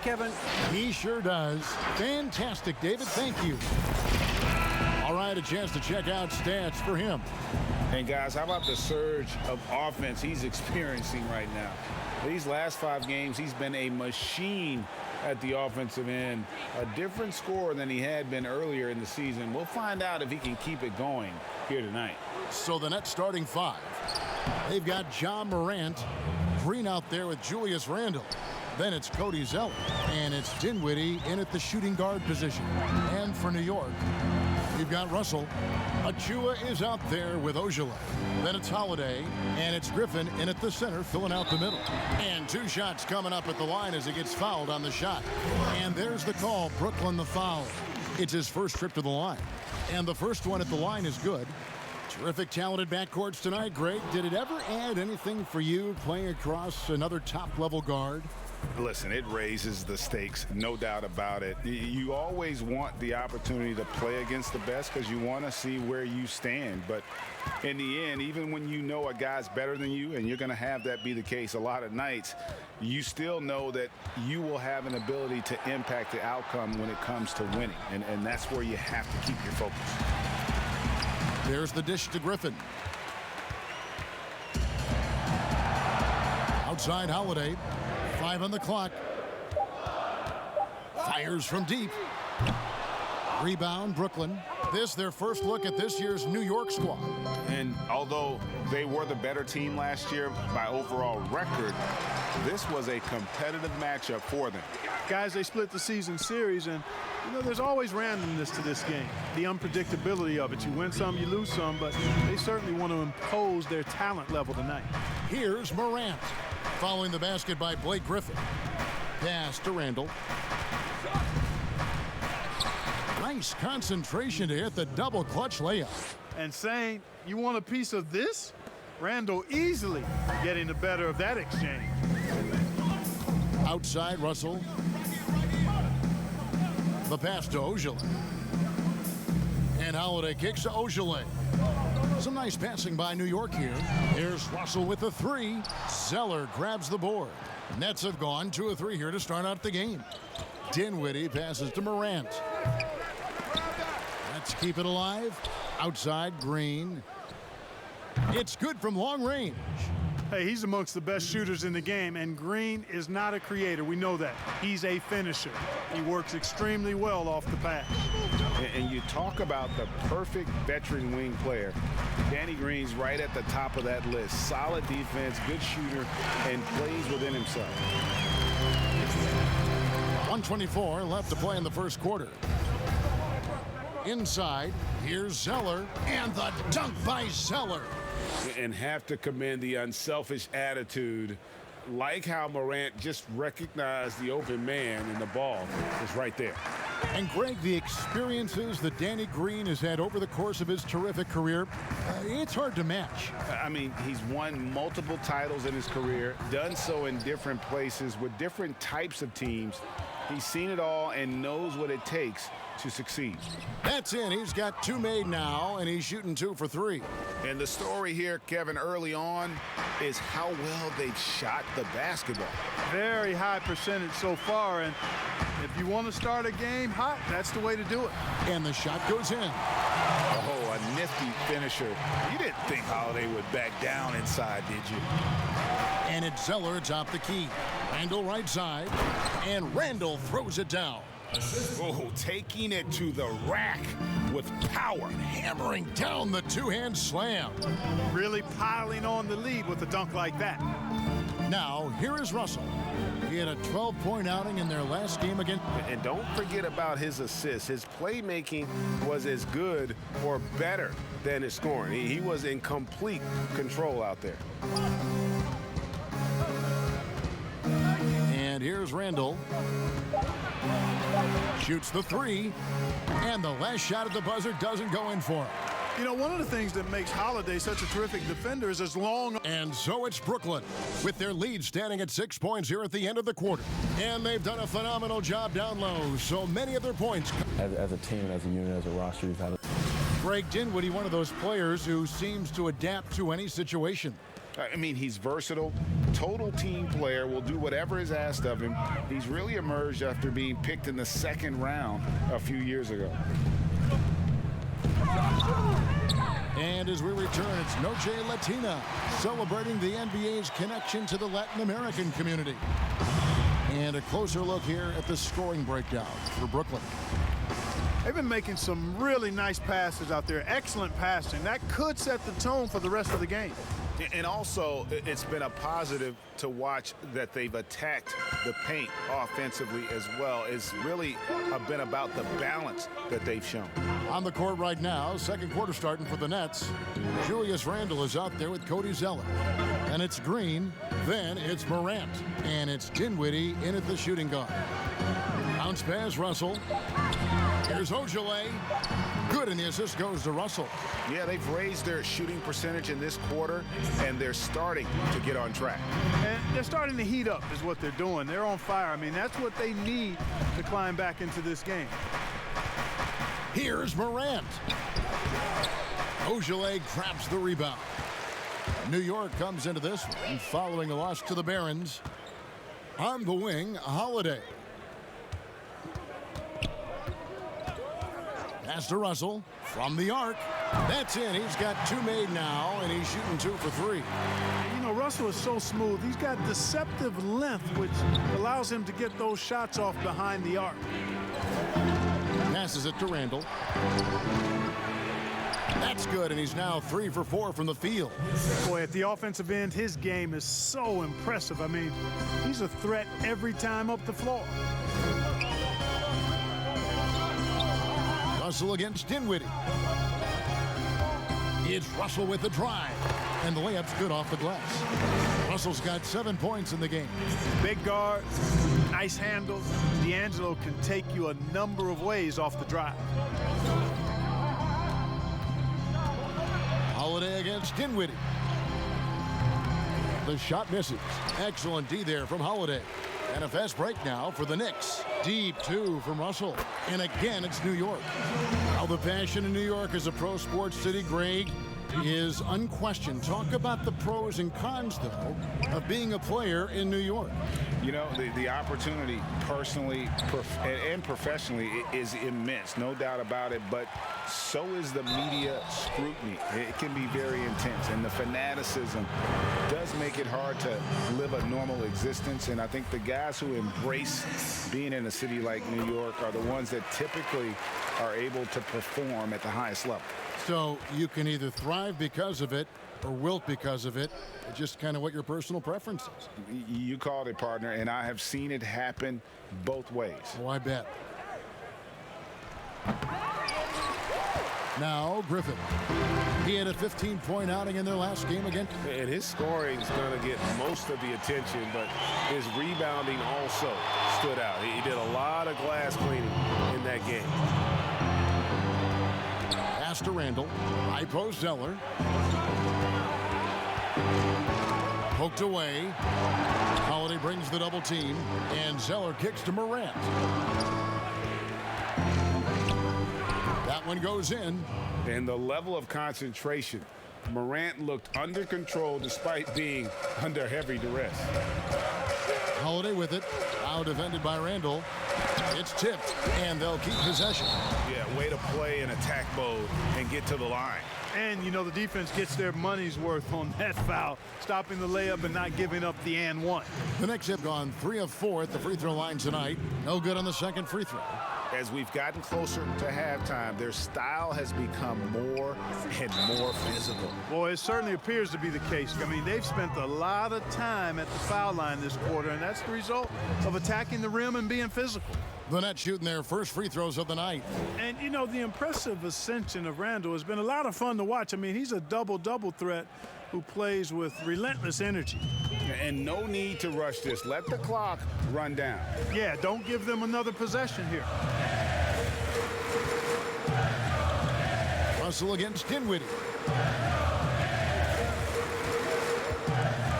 Kevin. He sure does. Fantastic, David. Thank you. All right, a chance to check out stats for him. And guys, how about the surge of offense he's experiencing right now? These last 5 games, he's been a machine at the offensive end. A different scorer than he had been earlier in the season. We'll find out if he can keep it going here tonight. So the Nets starting 5. They've got John Morant, Green out there with Julius Randle. Then it's Cody Zeller, and it's Dinwiddie in at the shooting guard position. And for New York, we've got Russell. Achua is out there with Ojale. Then it's Holiday, and it's Griffin in at the center, filling out the middle. And 2 shots coming up at the line as he gets fouled on the shot. And there's the call, Brooklyn the foul. It's his first trip to the line. And the first one at the line is good. Terrific, talented backcourts tonight, Greg. Did it ever add anything for you playing across another top-level guard? Listen, it raises the stakes, no doubt about it. You always want the opportunity to play against the best because you want to see where you stand. But in the end, even when you know a guy's better than you, and you're going to have that be the case a lot of nights, you still know that you will have an ability to impact the outcome when it comes to winning. And that's where you have to keep your focus. There's the dish to Griffin. Outside Holiday. 5 on the clock. Fires from deep. Rebound, Brooklyn. This their first look at this year's New York squad. And although they were the better team last year by overall record, this was a competitive matchup for them. Guys, they split the season series, and you know, there's always randomness to this game. The unpredictability of it. You win some, you lose some, but they certainly want to impose their talent level tonight. Here's Morant. Following the basket by Blake Griffin. Pass to Randle. Nice concentration to hit the double clutch layup. And saying, you want a piece of this? Randle easily getting the better of that exchange. Outside Russell. The pass to Ojale. And Holiday kicks to Ojale. Some nice passing by New York here. Here's Russell with the 3. Zeller grabs the board. Nets have gone 2 of 3 here to start out the game. Dinwiddie passes to Morant. Let's keep it alive. Outside Green. It's good from long range. Hey, he's amongst the best shooters in the game, and Green is not a creator. We know that. He's a finisher. He works extremely well off the pass. And you talk about the perfect veteran wing player. Danny Green's right at the top of that list. Solid defense, good shooter, and plays within himself. 1:24 left to play in the first quarter. Inside, here's Zeller, and the dunk by Zeller. And have to commend the unselfish attitude. Like how Morant just recognized the open man, and the ball is right there. And Greg, the experiences that Danny Green has had over the course of his terrific career, it's hard to match. I mean, he's won multiple titles in his career, done so in different places with different types of teams. He's seen it all and knows what it takes to succeed. That's in. He's got 2 made now, and he's shooting 2 for 3. And the story here, Kevin, early on is how well they've shot the basketball. Very high percentage so far, and if you want to start a game hot, that's the way to do it. And the shot goes in. Oh, a nifty finisher. You didn't think Holiday would back down inside, did you? And it's Zeller atop the key. Randle right side, and Randle throws it down. Oh, taking it to the rack with power. Hammering down the 2-hand slam. Really piling on the lead with a dunk like that. Now, here is Russell. He had a 12-point outing in their last game against... And don't forget about his assists. His playmaking was as good or better than his scoring. He was in complete control out there. And here's Randle. Shoots the 3. And the last shot at the buzzer doesn't go in for him. You know, one of the things that makes Holiday such a terrific defender is his long... And so it's Brooklyn, with their lead standing at 6 points here at the end of the quarter. And they've done a phenomenal job down low, so many of their points... As a team, as a unit, as a roster, we've had... Greg Dinwiddie, one of those players who seems to adapt to any situation. I mean, he's versatile, total team player, will do whatever is asked of him. He's really emerged after being picked in the second round a few years ago. And as we return, it's Noche Latina, celebrating the NBA's connection to the Latin American community. And a closer look here at the scoring breakdown for Brooklyn. They've been making some really nice passes out there. Excellent passing. That could set the tone for the rest of the game. And also, it's been a positive to watch that they've attacked the paint offensively as well. It's really been about the balance that they've shown. On the court right now, second quarter starting for the Nets. Julius Randle is out there with Cody Zeller. And it's Green, then it's Morant. And it's Dinwiddie in at the shooting guard. Bounce pass, Russell. Here's Ojale. Good, and the assist goes to Russell. Yeah, they've raised their shooting percentage in this quarter, and they're starting to get on track. And they're starting to heat up is what they're doing. They're on fire. I mean, that's what they need to climb back into this game. Here's Morant. Ojale grabs the rebound. New York comes into this one following a loss to the Barons. On the wing, Holiday. Pass to Russell from the arc. That's in. He's got two made now, and he's shooting 2 for 3. You know, Russell is so smooth. He's got deceptive length, which allows him to get those shots off behind the arc. Passes it to Randle. That's good, and he's now 3 for 4 from the field. Boy, at the offensive end, his game is so impressive. I mean, he's a threat every time up the floor. Russell against Dinwiddie. It's Russell with the drive. And the layup's good off the glass. Russell's got 7 points in the game. Big guard, nice handle. D'Angelo can take you a number of ways off the drive. Holiday against Dinwiddie. The shot misses. Excellent D there from Holiday. And a fast break now for the Knicks. Deep 2 from Russell. And again, it's New York. Now the passion in New York as a pro sports city, Greg, is unquestioned. Talk about the pros and cons, though, of being a player in New York. You know, the opportunity personally and professionally is immense, no doubt about it, but so is the media scrutiny. It can be very intense, and the fanaticism does make it hard to live a normal existence, and I think the guys who embrace being in a city like New York are the ones that typically are able to perform at the highest level. So you can either thrive because of it or wilt because of it. It's just kind of what your personal preference is. You called it, partner, and I have seen it happen both ways. Oh, I bet. Now Griffin. He had a 15-point outing in their last game again. And his scoring is going to get most of the attention, but his rebounding also stood out. He did a lot of glass cleaning in that game. Pass to Randle. High post Zeller. Poked away. Holiday brings the double team, and Zeller kicks to Morant. That one goes in. And the level of concentration, Morant looked under control despite being under heavy duress. Holiday with it. Now defended by Randle. It's tipped, and they'll keep possession. Yeah, way to play in attack mode and get to the line. And, you know, the defense gets their money's worth on that foul, stopping the layup and not giving up the and one. The Knicks have gone 3 of 4 at the free throw line tonight. No good on the second free throw. As we've gotten closer to halftime, their style has become more and more physical. Boy, it certainly appears to be the case. I mean, they've spent a lot of time at the foul line this quarter, and that's the result of attacking the rim and being physical. The Nets shooting their first free throws of the night. And, you know, the impressive ascension of Randle has been a lot of fun to watch. I mean, he's a double-double threat who plays with relentless energy. And no need to rush this. Let the clock run down. Yeah, don't give them another possession here. Russell against Dinwiddie.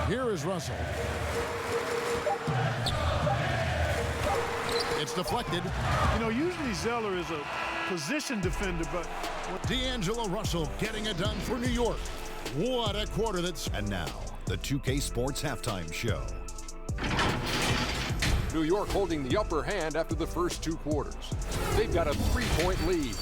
Here is Russell. It's deflected. You know, usually Zeller is a position defender, but D'Angelo Russell getting it done for New York. What a quarter that's... And now, the 2K Sports Halftime Show. New York holding the upper hand after the first 2 quarters. They've got a 3-point lead.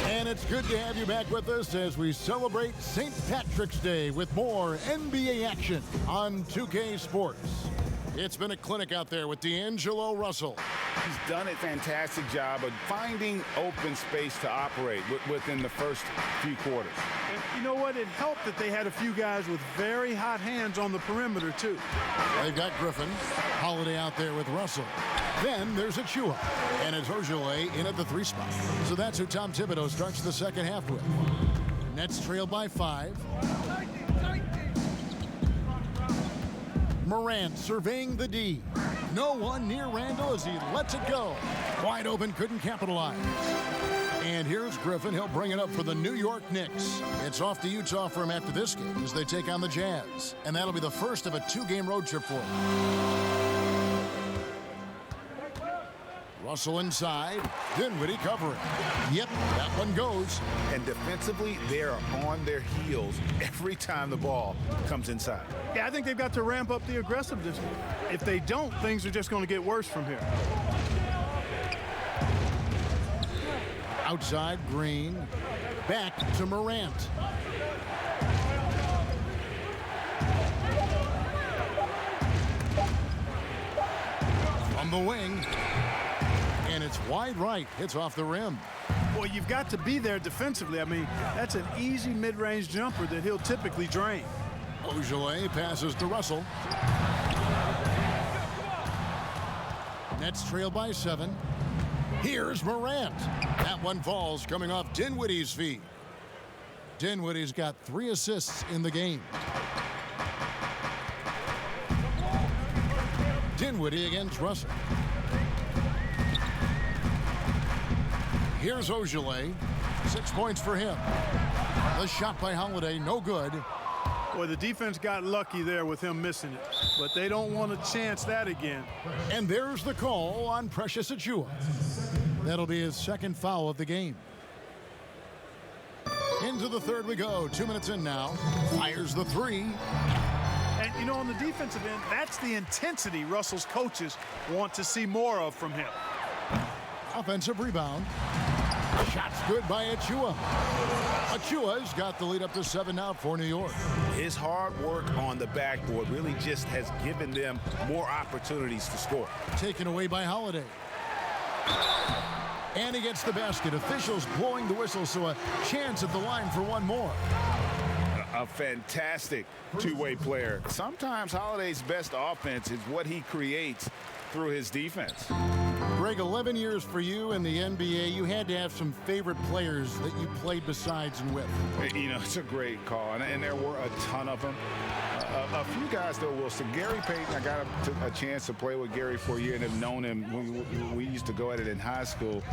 And it's good to have you back with us as we celebrate St. Patrick's Day with more NBA action on 2K Sports. It's been a clinic out there with D'Angelo Russell. He's done a fantastic job of finding open space to operate within the first few quarters. And you know what? It helped that they had a few guys with very hot hands on the perimeter, too. They've got Griffin, Holiday out there with Russell. Then there's Achua, and it's Ogilvy in at the 3 spot. So that's who Tom Thibodeau starts the second half with. Nets trail by 5. Morant surveying the D. No one near Randall as he lets it go. Wide open, couldn't capitalize. And here's Griffin. He'll bring it up for the New York Knicks. It's off to Utah for him after this game as they take on the Jazz. And that'll be the first of a 2-game road trip for him. Russell inside. Dinwiddie covering. Yep, that one goes. And defensively, they're on their heels every time the ball comes inside. Yeah, I think they've got to ramp up the aggressiveness. If they don't, things are just going to get worse from here. Outside, Green. Back to Morant. From the wing. And it's wide right. Hits off the rim. Well, you've got to be there defensively. I mean, that's an easy mid-range jumper that he'll typically drain. Ogilvy passes to Russell. Nets trail by 7. Here's Morant. That one falls coming off Dinwiddie's feet. Dinwiddie's got 3 assists in the game. Dinwiddie against Russell. Here's Ogilvy. 6 points for him. The shot by Holiday, no good. Boy, the defense got lucky there with him missing it, but they don't want to chance that again. And there's the call on Precious Achua. That'll be his 2nd foul of the game. Into the 3rd we go. 2 minutes in now. Fires the 3. And, you know, on the defensive end, that's the intensity Russell's coaches want to see more of from him. Offensive rebound. Shot's good by Achua. Achua's got the lead up to 7 now for New York. His hard work on the backboard really just has given them more opportunities to score. Taken away by Holiday. And he gets the basket. Officials blowing the whistle, so a chance at the line for one more. A fantastic two-way player. Sometimes Holiday's best offense is what he creates through his defense. Greg, 11 years for you in the NBA. You had to have some favorite players that you played besides and with. You know, it's a great call, and there were a ton of them. A few guys, though, Wilson. Gary Payton, I got a chance to play with Gary for a year and have known him. We used to go at it in high school,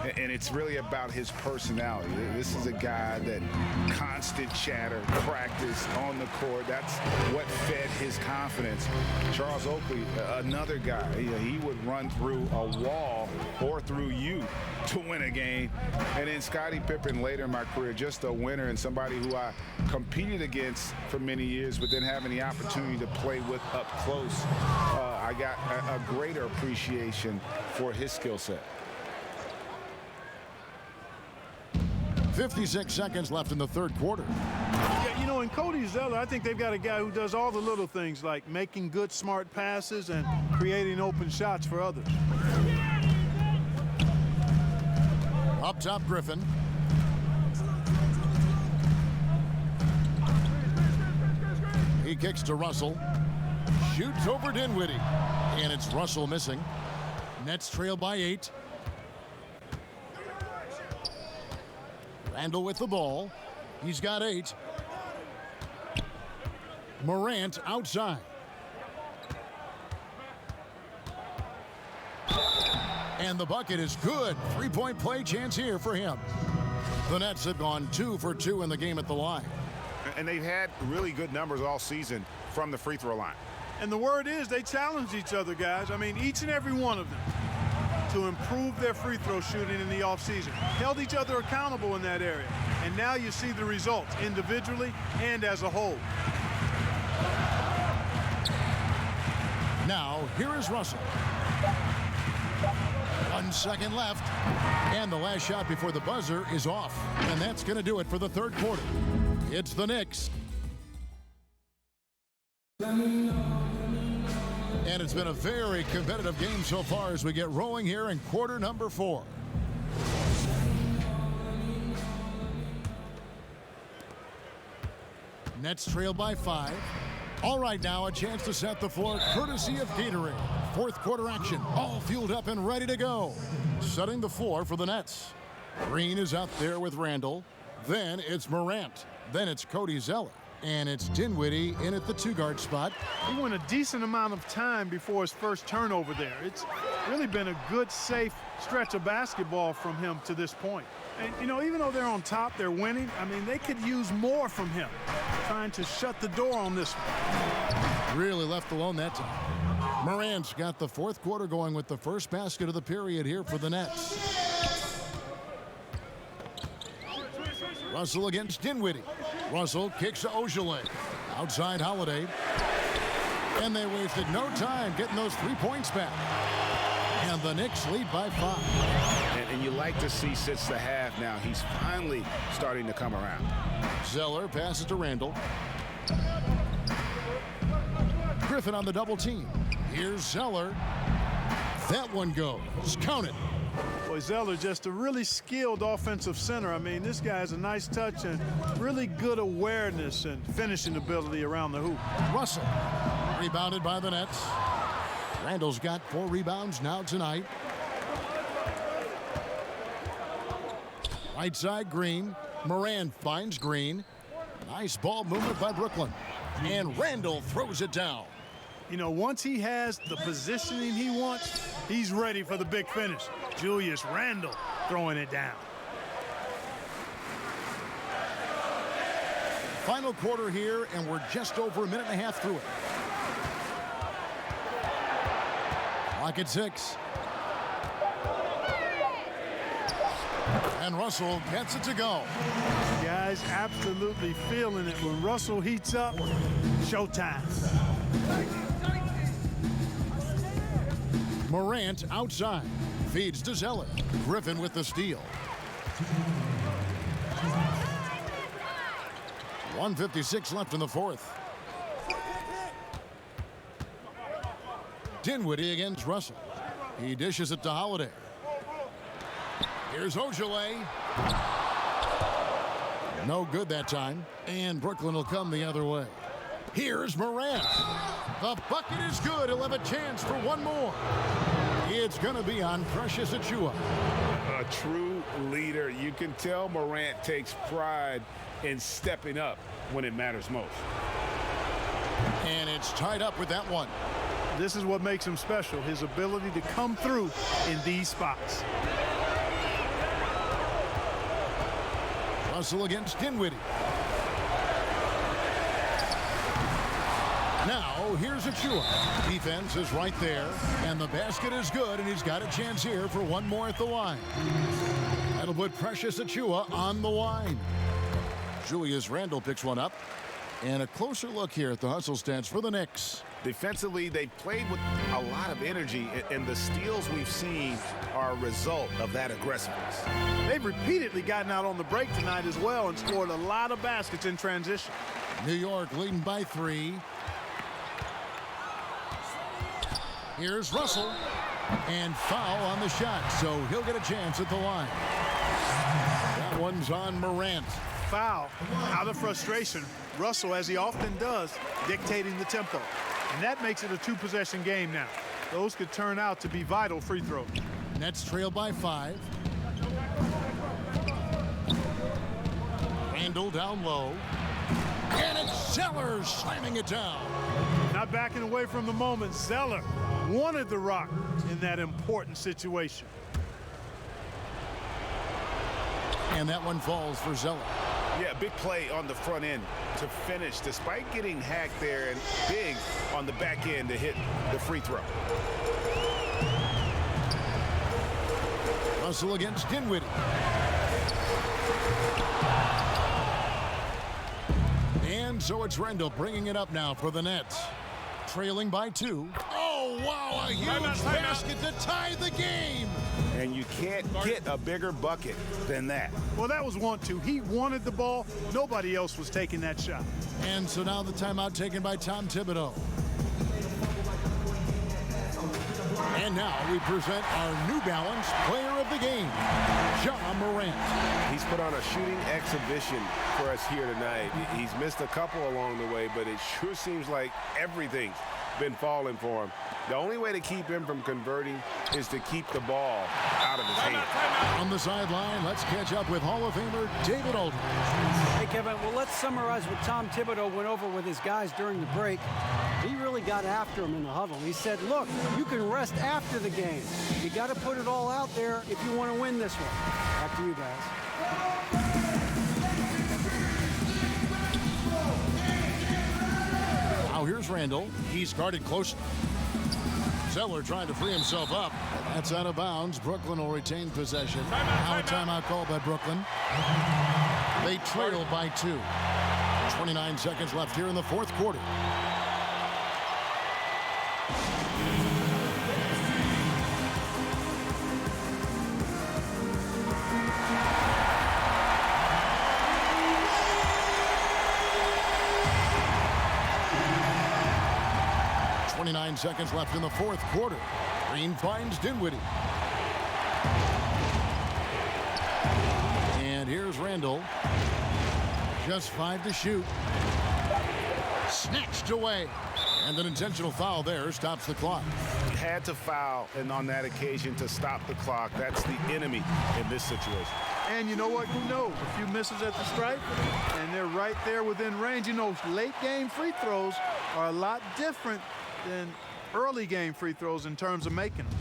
and it's really about his personality. This is a guy that constant chatter, practice on the court. That's what fed his confidence. Charles Oakley, another guy. He would run through a wall or through you to win a game. And then Scottie Pippen later in my career, just a winner and somebody who I competed against for many years, but then having the opportunity to play with up close, I got a greater appreciation for his skill set. 56 seconds left in the 3rd quarter. Yeah, you know, in Cody Zeller, I think they've got a guy who does all the little things like making good, smart passes and creating open shots for others. Up top, Griffin. He kicks to Russell. Shoots over Dinwiddie. And it's Russell missing. Nets trail by 8. Randall with the ball. He's got 8. Morant outside. And the bucket is good. 3-point play chance here for him. The Nets have gone 2 for 2 in the game at the line. And they've had really good numbers all season from the free throw line. And the word is they challenge each other, guys. I mean, each and every one of them to improve their free throw shooting in the offseason. Held each other accountable in that area. And now you see the results individually and as a whole. Now, here is Russell. 1 second left. And the last shot before the buzzer is off. And that's going to do it for the third quarter. It's the Knicks. And it's been a very competitive game so far as we get rolling here in quarter number 4. Nets trail by 5. All right, now a chance to set the floor courtesy of Gatorade. Fourth quarter action, all fueled up and ready to go. Setting the floor for the Nets. Green is out there with Randall. Then it's Morant. Then it's Cody Zeller. And it's Dinwiddie in at the 2-guard spot. He went a decent amount of time before his first turnover there. It's really been a good, safe stretch of basketball from him to this point. And, you know, even though they're on top, they're winning, I mean, they could use more from him, trying to shut the door on this one. Really left alone that time. Morant's got the fourth quarter going with the first basket of the period here for the Nets. Russell against Dinwiddie. Russell kicks to Ojale. Outside Holiday. And they wasted no time getting those 3 points back. And the Knicks lead by 5. And you like to see since the half now, he's finally starting to come around. Zeller passes to Randall. Griffin on the double team. Here's Zeller. That one goes. Count it. Boy, Zeller just a really skilled offensive center. I mean, this guy has a nice touch and really good awareness and finishing ability around the hoop. Russell rebounded by the Nets. Randall's got 4 rebounds now tonight. Right side, Green. Morant finds Green. Nice ball movement by Brooklyn. And Randall throws it down. You know, once he has the positioning he wants, he's ready for the big finish. Julius Randle throwing it down. Final quarter here, and we're just over a minute and a half through it. Clock at 6. And Russell gets it to go. Guys absolutely feeling it. When Russell heats up, showtime. Morant outside. Feeds to Zeller. Griffin with the steal. 1:56 left in the fourth. Dinwiddie against Russell. He dishes it to Holiday. Here's Ojale. No good that time. And Brooklyn will come the other way. Here's Morant. The bucket is good. He'll have a chance for one more. It's going to be on Precious Achiuwa. A true leader. You can tell Morant takes pride in stepping up when it matters most. And it's tied up with that one. This is what makes him special, his ability to come through in these spots. Russell against Dinwiddie. Now, here's Achiuwa. Defense is right there, and the basket is good, and he's got a chance here for one more at the line. That'll put Precious Achiuwa on the line. Julius Randle picks one up. And a closer look here at the hustle stats for the Knicks. Defensively, they played with a lot of energy, and the steals we've seen are a result of that aggressiveness. They've repeatedly gotten out on the break tonight as well and scored a lot of baskets in transition. New York leading by 3. Here's Russell. And foul on the shot, so he'll get a chance at the line. That one's on Morant. Foul out of frustration. Russell, as he often does, dictating the tempo. And that makes it a 2-possession game now. Those could turn out to be vital free throws. Nets trail by 5. Randle down low. And it's Zeller slamming it down. Not backing away from the moment. Zeller wanted the rock in that important situation. And that one falls for Zeller. Yeah, big play on the front end to finish, despite getting hacked there, and big on the back end to hit the free throw. Russell against Dinwiddie. And so it's Randall bringing it up now for the Nets. Trailing by 2. Oh, wow, a huge basket to tie the game. And you can't get a bigger bucket than that. Well, that was 1-2. He wanted the ball. Nobody else was taking that shot. And so now the timeout taken by Tom Thibodeau. And now we present our New Balance player of the game, John Morant. He's put on a shooting exhibition for us here tonight. He's missed a couple along the way, but it sure seems like everything's been falling for him. The only way to keep him from converting is to keep the ball out of his hand. On the sideline, let's catch up with Hall of Famer David Aldridge. Hey, Kevin, well, let's summarize what Tom Thibodeau went over with his guys during the break. He really got after him in the huddle. He said, look, you can rest after the game. You got to put it all out there if you want to win this one. Back to you guys. Now here's Randall. He's guarded closely. Zeller trying to free himself up. That's out of bounds. Brooklyn will retain possession. Now a timeout called by Brooklyn. They trail by 2. 29 seconds left here in the fourth quarter. Seconds left in the fourth quarter. Green finds Dinwiddie. And here's Randall. Just 5 to shoot. Snatched away. And an intentional foul there stops the clock. He had to foul, and on that occasion to stop the clock. That's the enemy in this situation. And you know what? You know, a few misses at the stripe, and they're right there within range. You know, late game free throws are a lot different than early game free throws in terms of making them.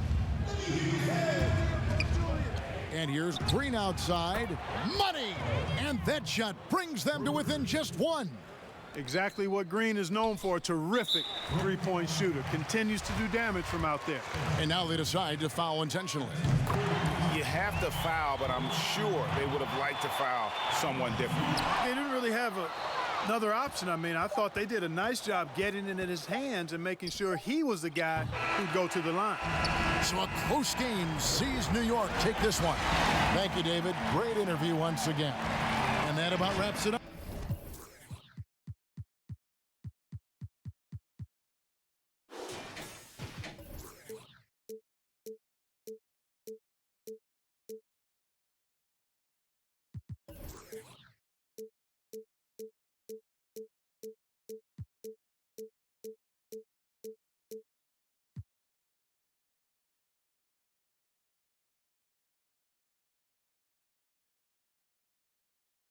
And here's Green outside. Money! And that shot brings them to within just 1. Exactly what Green is known for, a terrific three-point shooter. Continues to do damage from out there. And now they decide to foul intentionally. You have to foul, but I'm sure they would have liked to foul someone different. They didn't really have another option. I mean, I thought they did a nice job getting it in his hands and making sure he was the guy who'd go to the line. So a close game sees New York take this one. Thank you, David. Great interview once again. And that about wraps it up.